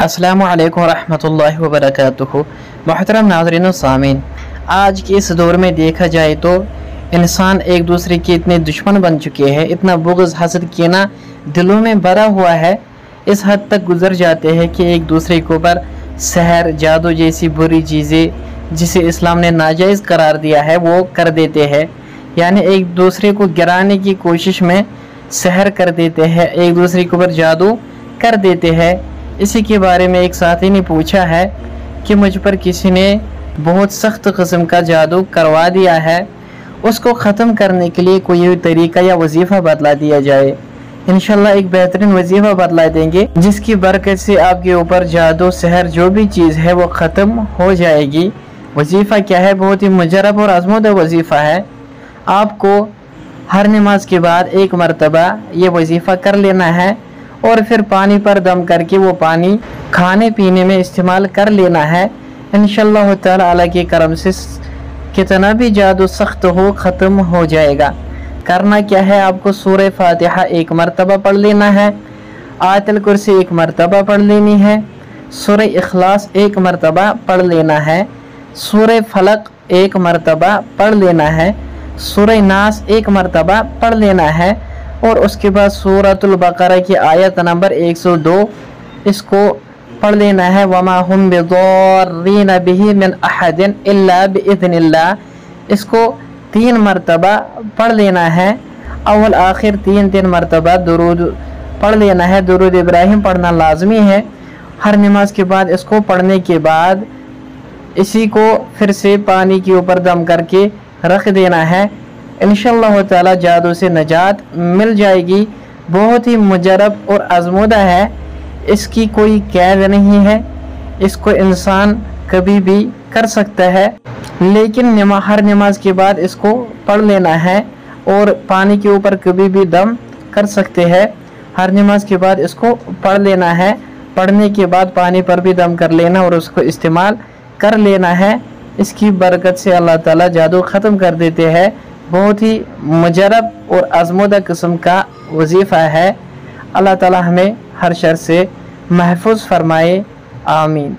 अस्सलामु अलैकुम रहमतुल्लाहि व बरकातुहू। मोहतरम नाज़रीन व सामीन, आज के इस दौर में देखा जाए तो इंसान एक दूसरे के इतने दुश्मन बन चुके हैं, इतना बुग़्ज़ हसद कीना दिलों में भरा हुआ है, इस हद तक गुजर जाते हैं कि एक दूसरे के ऊपर सहर, जादू जैसी बुरी चीज़ें जिसे इस्लाम ने नाजायज़ करार दिया है वो कर देते हैं। यानी एक दूसरे को गिराने की कोशिश में सहर कर देते हैं, एक दूसरे के ऊपर जादू कर देते हैं। इसी के बारे में एक साथी ने पूछा है कि मुझ पर किसी ने बहुत सख्त किस्म का जादू करवा दिया है, उसको ख़त्म करने के लिए कोई तरीका या वजीफ़ा बतला दिया जाए। इंशाल्लाह एक बेहतरीन वजीफ़ा बतला देंगे जिसकी बरकत से आपके ऊपर जादू, सहर जो भी चीज़ है वो ख़त्म हो जाएगी। वजीफ़ा क्या है? बहुत ही मुजरब और आज़मूदा वजीफ़ा है। आपको हर नमाज के बाद एक मरतबा ये वजीफ़ा कर लेना है और फिर पानी पर दम करके वो पानी खाने पीने में इस्तेमाल कर लेना है। इंशाअल्लाह ताला अल्लाह के करम से कितना भी जादू सख्त हो ख़त्म हो जाएगा। करना क्या है? आपको सूरह फातिहा एक मरतबा पढ़ लेना है, आयतुल कुर्सी एक मरतबा पढ़ लेनी है, सूरह इखलास एक मरतबा पढ़ लेना है, सूरह फलक एक मरतबा पढ़ लेना है, सूरह नास एक मरतबा पढ़ लेना है और उसके बाद सूरतुल बकरा की आयत नंबर 102 इसको पढ़ लेना है। वमा हुम बिदर्रीन बिही मिन अहदिन इल्ला बिइज़्निल्लाह, इसको 3 मरतबा पढ़ लेना है। अव्वल आखिर 3 मरतबा दुरूद पढ़ लेना है। दुरूद इब्राहिम पढ़ना लाजमी है। हर नमाज के बाद इसको पढ़ने के बाद इसी को फिर से पानी के ऊपर दम करके रख देना है। इंशाअल्लाह ताला जादू से नजात मिल जाएगी। बहुत ही मुजरब और आज़मूदा है, इसकी कोई कैद नहीं है, इसको इंसान कभी भी कर सकता है। लेकिन हर नमाज के बाद इसको पढ़ लेना है और पानी के ऊपर कभी भी दम कर सकते हैं। हर नमाज के बाद इसको पढ़ लेना है, पढ़ने के बाद पानी पर भी दम कर लेना और उसको इस्तेमाल कर लेना है। इसकी बरकत से अल्लाह ताला जादू ख़त्म कर देते हैं। बहुत ही मुजरब और आज़मूदा किस्म का वजीफ़ा है। अल्लाह ताला हमें हर शर से महफूज फरमाए। आमीन।